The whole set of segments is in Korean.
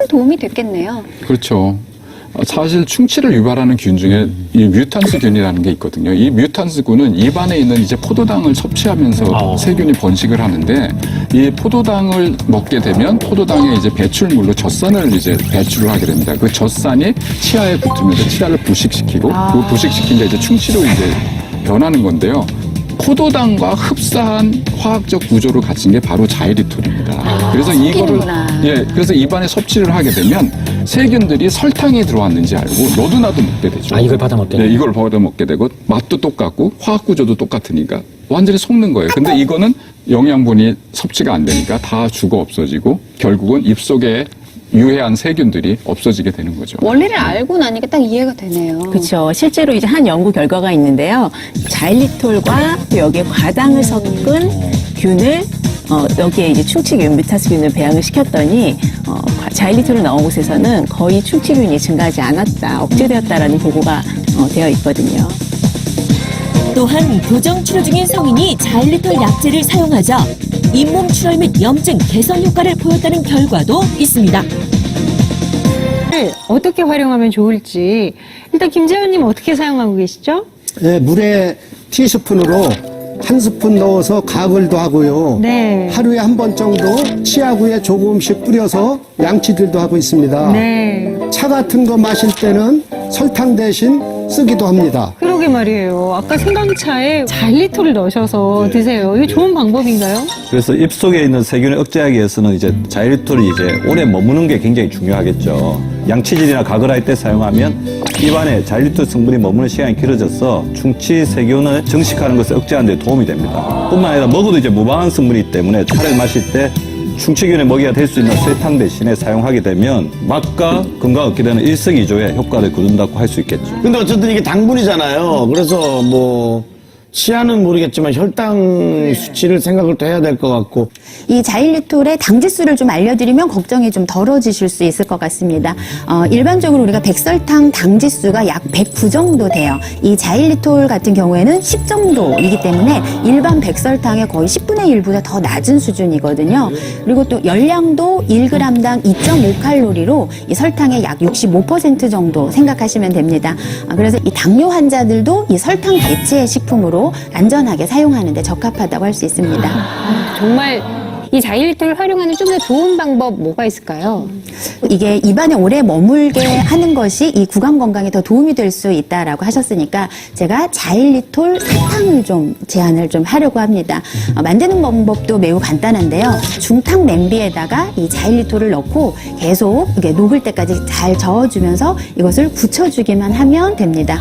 큰 도움이 됐겠네요. 그렇죠. 사실 충치를 유발하는 균 중에 이 뮤탄스균이라는 게 있거든요. 이 뮤탄스균은 입안에 있는 이제 포도당을 섭취하면서 세균이 번식을 하는데, 이 포도당을 먹게 되면 포도당의 이제 배출물로 젖산을 이제 배출을 하게 됩니다. 그 젖산이 치아에 붙으면서 치아를 부식시키고, 그 부식시킨 게 이제 충치로 이제 변하는 건데요. 포도당과 흡사한 화학적 구조를 갖춘 게 바로 자일리톨입니다. 그래서 이거를 그래서 입안에 섭취를 하게 되면 세균들이 설탕이 들어왔는지 알고 너도 나도 먹게 되죠. 이걸 받아 먹게 되고. 이걸 받아 먹게 되고 맛도 똑같고 화학 구조도 똑같으니까 완전히 속는 거예요. 근데 이거는 영양분이 섭취가 안 되니까 다 죽어 없어지고 결국은 입속에 유해한 세균들이 없어지게 되는 거죠. 원리를 알고 나니까 딱 이해가 되네요. 그렇죠. 실제로 이제 한 연구 결과가 있는데요. 자일리톨과 여기에 과당을 섞은 균을 여기에 이제 충치균, 뮤타스균을 배양을 시켰더니 자일리톨이 나온 곳에서는 거의 충치균이 증가하지 않았다, 억제되었다라는 보고가 되어 있거든요. 또한 교정 치료 중인 성인이 자일리톨 약제를 사용하자 잇몸 출혈 및 염증 개선 효과를 보였다는 결과도 있습니다. 어떻게 활용하면 좋을지 일단 김재현님 어떻게 사용하고 계시죠? 네, 물에 티스푼으로 한 스푼 넣어서 가글도 하고요. 네. 하루에 한 번 정도 치아구에 조금씩 뿌려서 양치질도 하고 있습니다. 네. 차 같은 거 마실 때는 설탕 대신 쓰기도 합니다. 그러게 말이에요. 아까 생강차에 자일리톨을 넣으셔서 드세요. 이거 좋은 방법인가요? 그래서 입속에 있는 세균을 억제하기 위해서는 이제 자일리톨이 이제 오래 머무는 게 굉장히 중요하겠죠. 양치질이나 가글할 때 사용하면 입안에 자일리톨 성분이 머무는 시간이 길어져서 충치 세균을 정식하는 것을 억제하는 데 도움이 됩니다. 뿐만 아니라 먹어도 이제 무방한 성분이기 때문에 차를 마실 때 충치균의 먹이가 될 수 있는 설탕 대신에 사용하게 되면 맛과 건강을 얻게 되는 일석이조의 효과를 거둔다고 할 수 있겠죠. 근데 어쨌든 이게 당분이잖아요. 그래서 뭐 치아는 모르겠지만 혈당 수치를 생각을 또 해야 될 것 같고. 이 자일리톨의 당지수를 좀 알려드리면 걱정이 좀 덜어지실 수 있을 것 같습니다. 일반적으로 우리가 백설탕 당지수가 약 109 정도 돼요. 이 자일리톨 같은 경우에는 10 정도이기 때문에 일반 백설탕의 거의 10분의 1보다 더 낮은 수준이거든요. 그리고 또 열량도 1g당 2.5칼로리로 이 설탕의 약 65% 정도 생각하시면 됩니다. 그래서 이 당뇨 환자들도 이 설탕 대체 식품으로 안전하게 사용하는 데 적합하다고 할 수 있습니다. 정말 이 자일리톨을 활용하는 좀 더 좋은 방법 뭐가 있을까요? 이게 입안에 오래 머물게 하는 것이 이 구강 건강에 더 도움이 될 수 있다라고 하셨으니까 제가 자일리톨 사탕을 좀 제안을 좀 하려고 합니다. 만드는 방법도 매우 간단한데요. 중탕 냄비에다가 이 자일리톨을 넣고 계속 이게 녹을 때까지 잘 저어주면서 이것을 굳혀주기만 하면 됩니다.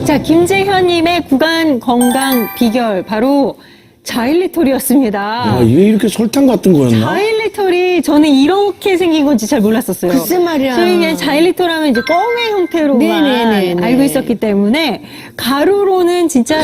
자, 김재현님의 구강 건강 비결 바로 자일리톨이었습니다. 이게 이렇게 설탕 같은 거였나? 자일리톨이 저는 이렇게 생긴 건지 잘 몰랐었어요. 글쎄 말이야. 저희 그냥 자일리톨 하면 이제 껌의 형태로만 알고 있었기 때문에 가루로는 진짜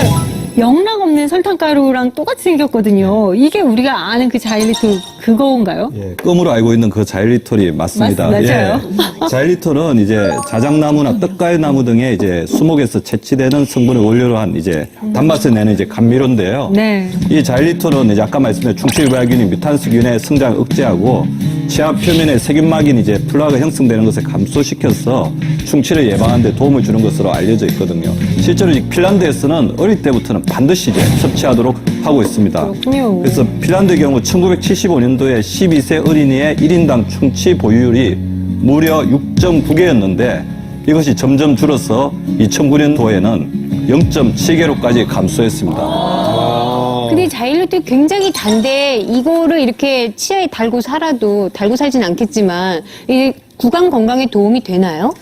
영락 없는 설탕가루랑 똑같이 생겼거든요. 이게 우리가 아는 그 자일리톨 그거인가요? 예, 껌으로 알고 있는 그 자일리톨이 맞습니다. 맞아요. 예, 자일리톨은 이제 자작나무나 떡갈나무 등의 이제 수목에서 채취되는 성분을 원료로 한 이제 단맛을 내는 이제 감미료인데요. 네. 이 자일리톨은 이제 아까 말씀드린 충치유발균인 뮤탄스균의 성장을 억제하고 치아 표면에 세균막인 이제 플라그가 형성되는 것을 감소시켜서 충치를 예방하는 데 도움을 주는 것으로 알려져 있거든요. 실제로 핀란드에서는 어릴 때부터는 반드시 이제 섭취하도록 하고 있습니다. 그렇군요. 그래서 핀란드의 경우 1975년도에 12세 어린이의 1인당 충치 보유율이 무려 6.9개였는데 이것이 점점 줄어서 2009년도에는 0.7개로까지 감소했습니다. 근데 자일리톨 굉장히 단데 이거를 이렇게 치아에 달고 살아도 달고 살진 않겠지만 이 구강 건강에 도움이 되나요?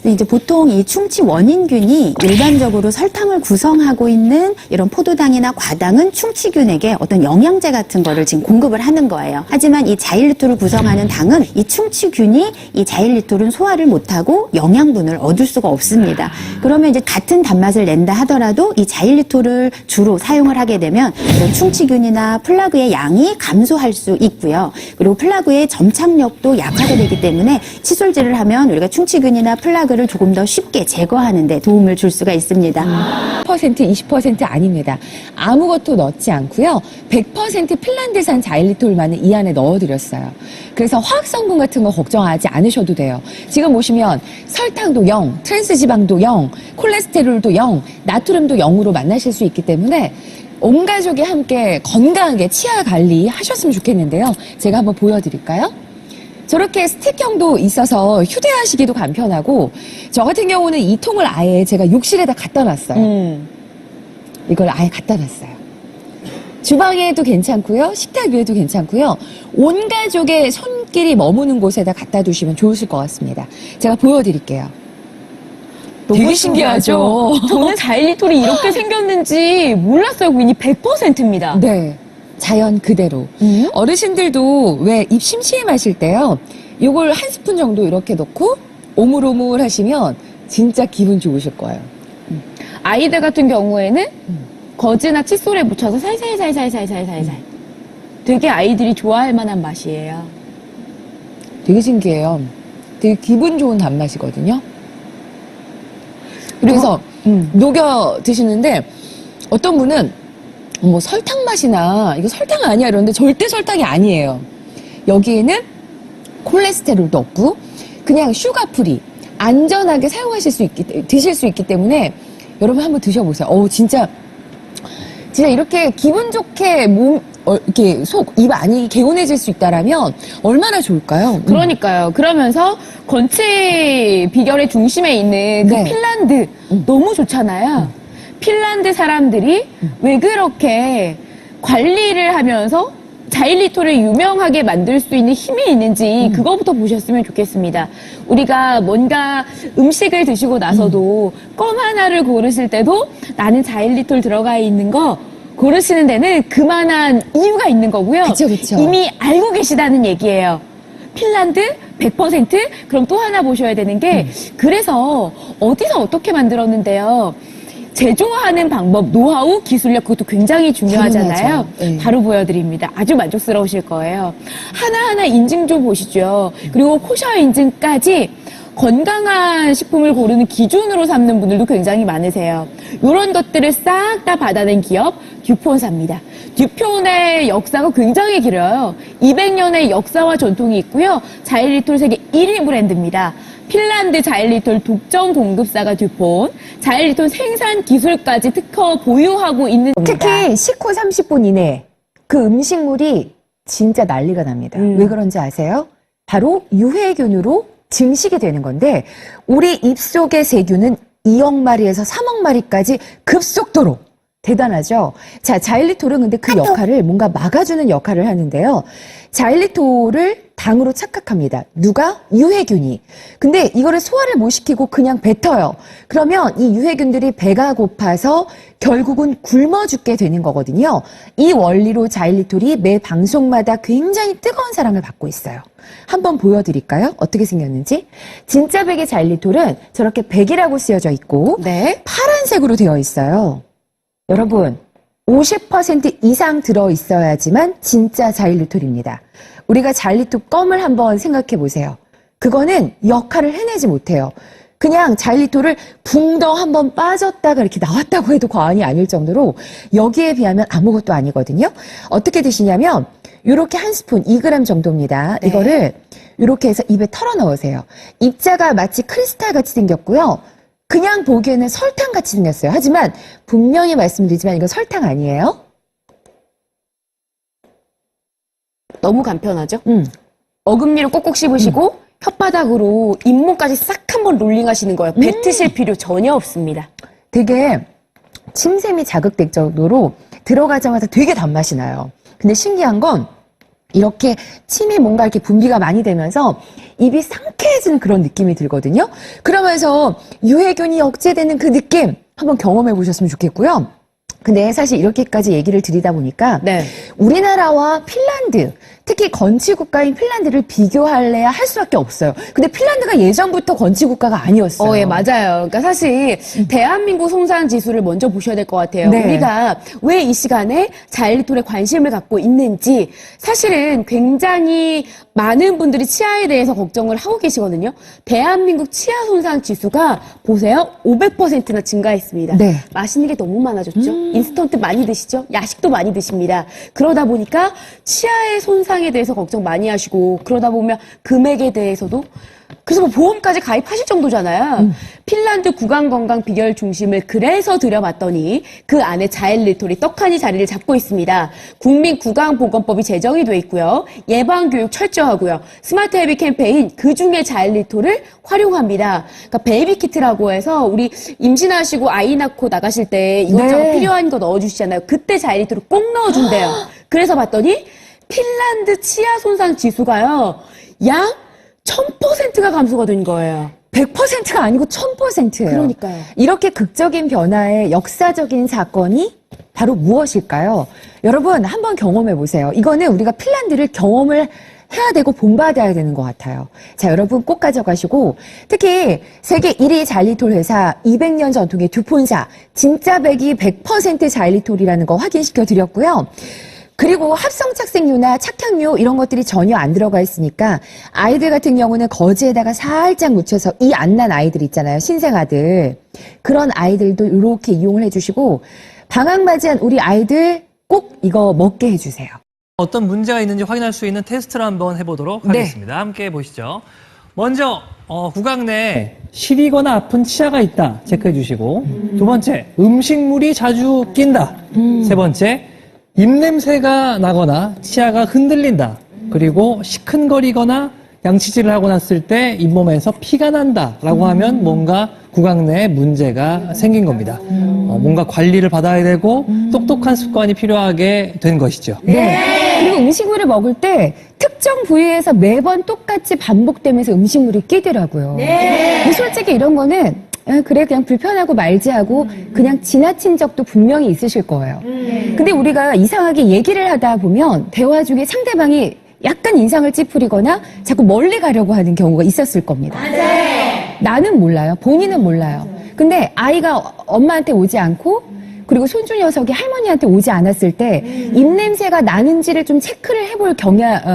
이제 보통 이 충치 원인균이 일반적으로 설탕을 구성하고 있는 이런 포도당이나 과당은 충치균에게 어떤 영양제 같은 거를 지금 공급을 하는 거예요. 하지만 이 자일리톨을 구성하는 당은 이 충치균이 이 자일리톨은 소화를 못하고 영양분을 얻을 수가 없습니다. 그러면 이제 같은 단맛을 낸다 하더라도 이 자일리톨을 주로 사용을 하게 되면 이런 충치균이나 플라그의 양이 감소할 수 있고요. 그리고 플라그의 점착력도 약화가 되기 때문에 칫솔질을 하면 우리가 충치균이나 플라그를 자일리톨을 조금 더 쉽게 제거하는 데 도움을 줄 수가 있습니다. 20% 아닙니다. 아무것도 넣지 않고요. 100% 핀란드산 자일리톨만을 이 안에 넣어드렸어요. 그래서 화학성분 같은 거 걱정하지 않으셔도 돼요. 지금 보시면 설탕도 0, 트랜스지방도 0, 콜레스테롤도 0, 나트륨도 0으로 만나실 수 있기 때문에 온 가족이 함께 건강하게 치아 관리하셨으면 좋겠는데요. 제가 한번 보여드릴까요? 저렇게 스틱형도 있어서 휴대하시기도 간편하고, 저 같은 경우는 이 통을 아예 제가 욕실에다 갖다 놨어요. 이걸 아예 갖다 놨어요. 주방에도 괜찮고요, 식탁 위에도 괜찮고요, 온 가족의 손길이 머무는 곳에다 갖다 두시면 좋으실 것 같습니다. 제가 보여드릴게요. 되게 신기하죠? 저는 자일리톨이 이렇게 생겼는지 몰랐어요, 고객님. 100%입니다. 네. 자연 그대로. 어르신들도 왜 입 심심하실 때요, 요걸 한 스푼 정도 이렇게 넣고 오물오물 하시면 진짜 기분 좋으실 거예요. 아이들 같은 경우에는 거즈나 칫솔에 묻혀서 살살살살살살살살. 되게 아이들이 좋아할 만한 맛이에요. 되게 신기해요. 되게 기분 좋은 단맛이거든요. 그래서 녹여 드시는데 어떤 분은 뭐 설탕 맛이나 이거 설탕 아니야 이러는데 절대 설탕이 아니에요. 여기에는 콜레스테롤도 없고 그냥 슈가프리 안전하게 드실 수 있기 때문에 여러분 한번 드셔보세요. 진짜 이렇게 기분 좋게 이렇게 입 안이 개운해질 수 있다라면 얼마나 좋을까요? 그러니까요. 그러면서 건치 비결의 중심에 있는 그 네. 핀란드 너무 좋잖아요. 핀란드 사람들이 왜 그렇게 관리를 하면서 자일리톨을 유명하게 만들 수 있는 힘이 있는지 그거부터 보셨으면 좋겠습니다. 우리가 뭔가 음식을 드시고 나서도 껌 하나를 고르실 때도 나는 자일리톨 들어가 있는 거 고르시는 데는 그만한 이유가 있는 거고요. 그쵸, 그쵸. 이미 알고 계시다는 얘기예요. 핀란드 100%? 그럼 또 하나 보셔야 되는 게 그래서 어디서 어떻게 만들었는데요. 제조하는 방법, 노하우, 기술력 그것도 굉장히 중요하잖아요. 당연하죠. 네. 바로 보여드립니다. 아주 만족스러우실 거예요. 하나하나 인증 좀 보시죠. 그리고 코셔 인증까지 건강한 식품을 고르는 기준으로 삼는 분들도 굉장히 많으세요. 이런 것들을 싹 다 받아낸 기업 듀폰사입니다. 듀폰의 역사가 굉장히 길어요. 200년의 역사와 전통이 있고요. 자일리톨 세계 1위 브랜드입니다. 핀란드 자일리톨 독점 공급사가 듀폰, 자일리톨 생산 기술까지 특허 보유하고 있는 특히 식후 30분 이내 그 음식물이 진짜 난리가 납니다. 왜 그런지 아세요? 바로 유해균으로 증식이 되는 건데 우리 입속의 세균은 2억 마리에서 3억 마리까지 급속도로 대단하죠? 자, 자일리톨은 근데 그 역할을 뭔가 막아주는 역할을 하는데요. 자일리톨을 당으로 착각합니다. 누가? 유해균이. 근데 이거를 소화를 못 시키고 그냥 뱉어요. 그러면 이 유해균들이 배가 고파서 결국은 굶어 죽게 되는 거거든요. 이 원리로 자일리톨이 매 방송마다 굉장히 뜨거운 사랑을 받고 있어요. 한번 보여드릴까요? 어떻게 생겼는지. 진짜 백의 자일리톨은 저렇게 백이라고 쓰여져 있고 네. 파란색으로 되어 있어요. 여러분 50% 이상 들어있어야지만 진짜 자일리톨입니다. 우리가 자일리톨 껌을 한번 생각해 보세요. 그거는 역할을 해내지 못해요. 그냥 자일리톨을 붕덩 한번 빠졌다가 이렇게 나왔다고 해도 과언이 아닐 정도로 여기에 비하면 아무것도 아니거든요. 어떻게 드시냐면 이렇게 한 스푼 2g 정도입니다. 네. 이거를 이렇게 해서 입에 털어 넣으세요. 입자가 마치 크리스탈 같이 생겼고요. 그냥 보기에는 설탕 같이 생겼어요. 하지만 분명히 말씀드리지만 이건 설탕 아니에요. 너무 간편하죠? 어금니를 꼭꼭 씹으시고 혓바닥으로 잇몸까지 싹 한번 롤링하시는 거예요. 뱉으실 필요 전혀 없습니다. 되게 침샘이 자극될 정도로 들어가자마자 되게 단맛이 나요. 근데 신기한 건 이렇게 침이 뭔가 이렇게 분비가 많이 되면서 입이 상쾌해지는 그런 느낌이 들거든요. 그러면서 유해균이 억제되는 그 느낌 한번 경험해 보셨으면 좋겠고요. 근데 사실 이렇게까지 얘기를 드리다 보니까 네. 우리나라와 핀란드, 특히 건치국가인 핀란드를 비교할래야 할 수밖에 없어요. 근데 핀란드가 예전부터 건치국가가 아니었어요. 예, 맞아요. 그러니까 사실 대한민국 송산 지수를 먼저 보셔야 될 것 같아요. 네. 우리가 왜 이 시간에 자일리톨에 관심을 갖고 있는지 사실은 굉장히 많은 분들이 치아에 대해서 걱정을 하고 계시거든요. 대한민국 치아 손상 지수가 보세요. 500%나 증가했습니다. 네. 맛있는 게 너무 많아졌죠. 인스턴트 많이 드시죠? 야식도 많이 드십니다. 그러다 보니까 치아의 손상에 대해서 걱정 많이 하시고 그러다 보면 금액에 대해서도 그래서 뭐 보험까지 가입하실 정도잖아요. 핀란드 구강건강 비결 중심을 그래서 들여봤더니 그 안에 자일리톨이 떡하니 자리를 잡고 있습니다. 국민구강보건법이 제정이 돼 있고요. 예방교육 철저하고요. 스마트 헤비 캠페인 그중에 자일리톨을 활용합니다. 그러니까 베이비키트라고 해서 우리 임신하시고 아이 낳고 나가실 때 이것저것 네. 필요한 거 넣어주시잖아요. 그때 자일리톨을 꼭 넣어준대요. 그래서 봤더니 핀란드 치아 손상 지수가요. 약 1000%가 감소가 된 거예요. 100%가 아니고 1000%예요. 그러니까요. 이렇게 극적인 변화의 역사적인 사건이 바로 무엇일까요? 여러분 한번 경험해 보세요. 이거는 우리가 핀란드를 경험을 해야 되고 본받아야 되는 것 같아요. 자, 여러분 꼭 가져가시고 특히 세계 1위 자일리톨 회사 200년 전통의 듀폰사 진짜 백이 100% 자일리톨이라는 거 확인시켜 드렸고요. 그리고 합성 착색료나 착향료 이런 것들이 전혀 안 들어가 있으니까 아이들 같은 경우는 거즈에다가 살짝 묻혀서 이 안 난 아이들 있잖아요. 신생아들. 그런 아이들도 이렇게 이용을 해주시고 방학 맞이한 우리 아이들 꼭 이거 먹게 해주세요. 어떤 문제가 있는지 확인할 수 있는 테스트를 한번 해보도록 네. 하겠습니다. 함께 보시죠. 먼저 구강 내에 시리거나 아픈 치아가 있다 체크해 주시고 두 번째 음식물이 자주 낀다. 세 번째 입냄새가 나거나 치아가 흔들린다. 그리고 시큰거리거나 양치질을 하고 났을 때 잇몸에서 피가 난다라고 하면 뭔가 구강 내에 문제가 생긴 겁니다. 뭔가 관리를 받아야 되고 똑똑한 습관이 필요하게 된 것이죠. 네. 그리고 음식물을 먹을 때 특정 부위에서 매번 똑같이 반복되면서 음식물이 끼더라고요. 네. 솔직히 이런 거는 그래 그냥 불편하고 말지 하고 그냥 지나친 적도 분명히 있으실 거예요. 근데 우리가 이상하게 얘기를 하다 보면 대화 중에 상대방이 약간 인상을 찌푸리거나 자꾸 멀리 가려고 하는 경우가 있었을 겁니다. 나는 몰라요. 본인은 몰라요. 근데 아이가 엄마한테 오지 않고 그리고 손주 녀석이 할머니한테 오지 않았을 때 입냄새가 나는지를 좀 체크를 해볼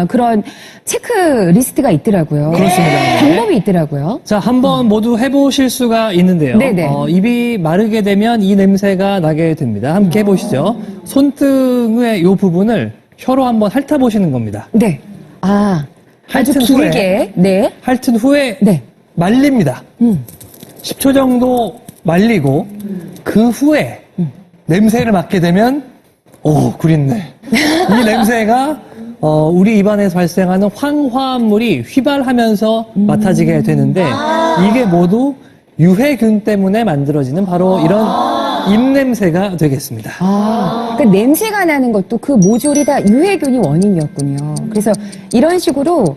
그런 체크리스트가 있더라고요. 그렇습니다. 방법이 있더라고요. 자, 한번 모두 해보실 수가 있는데요. 네네. 입이 마르게 되면 이 냄새가 나게 됩니다. 함께 해보시죠. 손등의 이 부분을 혀로 한번 핥아보시는 겁니다. 네. 아, 아주 핥은 길게. 네. 핥은 후에 네. 말립니다. 10초 정도 말리고 그 후에 냄새를 맡게 되면 구린내. 이 냄새가 우리 입안에서 발생하는 황화물이 휘발하면서 맡아지게 되는데 이게 모두 유해균 때문에 만들어지는 바로 이런 입냄새가 되겠습니다. 그러니까 냄새가 나는 것도 그 모조리 다 유해균이 원인이었군요. 그래서 이런 식으로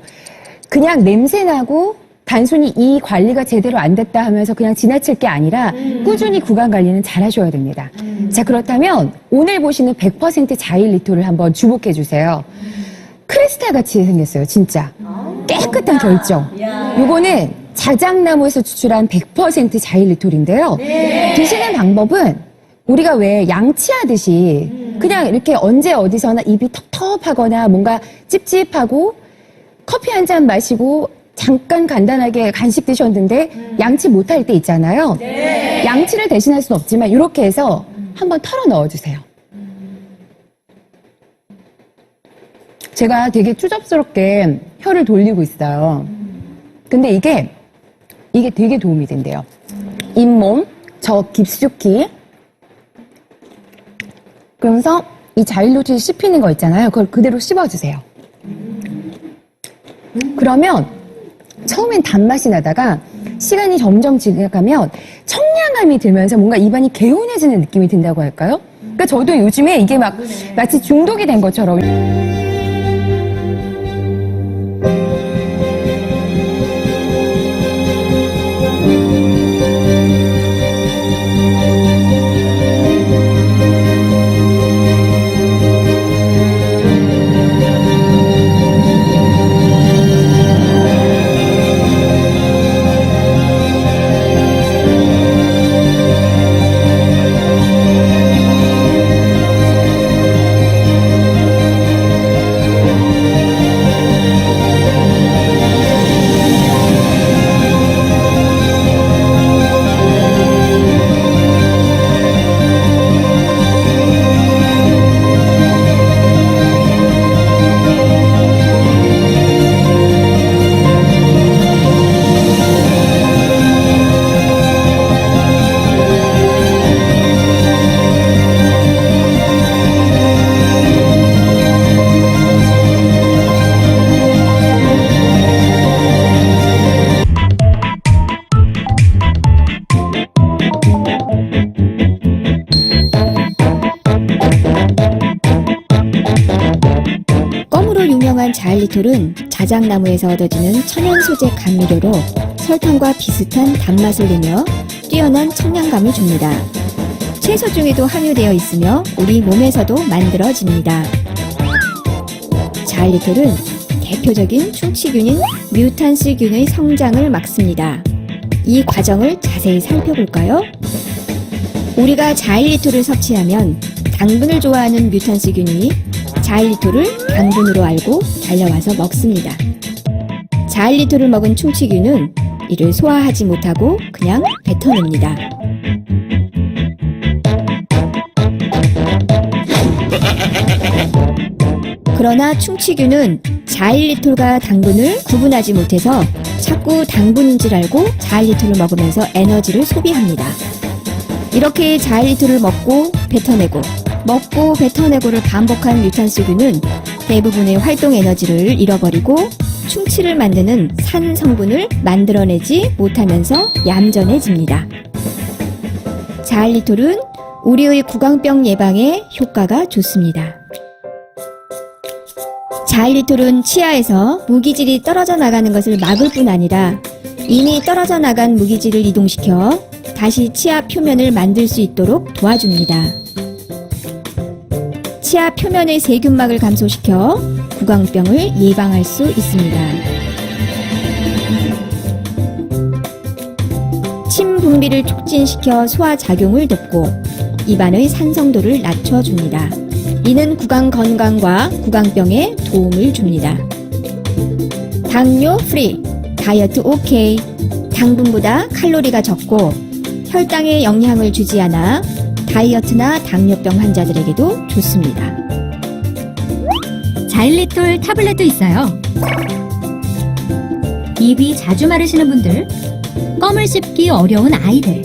그냥 냄새 나고 단순히 이 관리가 제대로 안 됐다 하면서 그냥 지나칠 게 아니라 꾸준히 구강 관리는 잘 하셔야 됩니다. 자, 그렇다면 오늘 보시는 100% 자일리톨을 한번 주목해 주세요. 크리스탈 같이 생겼어요, 진짜. 깨끗한 결정. 요거는 자작나무에서 추출한 100% 자일리톨인데요. 드시는 방법은 우리가 왜 양치하듯이 그냥 이렇게 언제 어디서나 입이 텁텁하거나 뭔가 찝찝하고 커피 한 잔 마시고 잠깐 간단하게 간식 드셨는데 양치 못할 때 있잖아요. 양치를 대신할 수는 없지만 이렇게 해서 한번 털어 넣어주세요. 제가 되게 추접스럽게 혀를 돌리고 있어요. 근데 이게 되게 도움이 된대요. 잇몸, 저 깊숙이. 그러면서 이 자일리톨 씹히는 거 있잖아요. 그걸 그대로 씹어주세요. 그러면 처음엔 단맛이 나다가 시간이 점점 지나가면 청량함이 들면서 뭔가 입안이 개운해지는 느낌이 든다고 할까요? 그러니까 저도 요즘에 이게 막 마치 중독이 된 것처럼 유명한 자일리톨은 자작나무에서 얻어지는 천연 소재 감미료로 설탕과 비슷한 단맛을 내며 뛰어난 청량감을 줍니다. 채소 중에도 함유되어 있으며 우리 몸에서도 만들어집니다. 자일리톨은 대표적인 충치균인 뮤탄스균의 성장을 막습니다. 이 과정을 자세히 살펴볼까요? 우리가 자일리톨을 섭취하면 당분을 좋아하는 뮤탄스균이 자일리톨을 당분으로 알고 달려와서 먹습니다. 자일리톨을 먹은 충치균은 이를 소화하지 못하고 그냥 뱉어냅니다. 그러나 충치균은 자일리톨과 당분을 구분하지 못해서 자꾸 당분인 줄 알고 자일리톨을 먹으면서 에너지를 소비합니다. 이렇게 자일리톨을 먹고 뱉어내고 먹고 뱉어내고를 반복한 뮤탄스균은 대부분의 활동 에너지를 잃어버리고 충치를 만드는 산 성분을 만들어내지 못하면서 얌전해집니다. 자일리톨은 우리의 구강병 예방에 효과가 좋습니다. 자일리톨은 치아에서 무기질이 떨어져 나가는 것을 막을 뿐 아니라 이미 떨어져 나간 무기질을 이동시켜 다시 치아 표면을 만들 수 있도록 도와줍니다. 치아 표면의 세균막을 감소시켜 구강병을 예방할 수 있습니다. 침 분비를 촉진시켜 소화 작용을 돕고 입안의 산성도를 낮춰줍니다. 이는 구강 건강과 구강병에 도움을 줍니다. 당뇨 프리, 다이어트 오케이. 당분보다 칼로리가 적고 혈당에 영향을 주지 않아 다이어트나 당뇨병 환자들에게도 좋습니다. 자일리톨 타블렛도 있어요. 입이 자주 마르시는 분들, 껌을 씹기 어려운 아이들,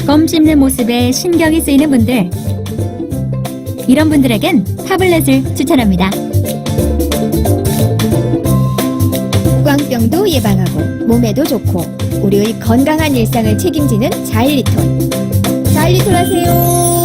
껌 씹는 모습에 신경이 쓰이는 분들, 이런 분들에겐 타블렛을 추천합니다. 구강병도 예방하고 몸에도 좋고 우리의 건강한 일상을 책임지는 자일리톨. 자일리톨 하세요.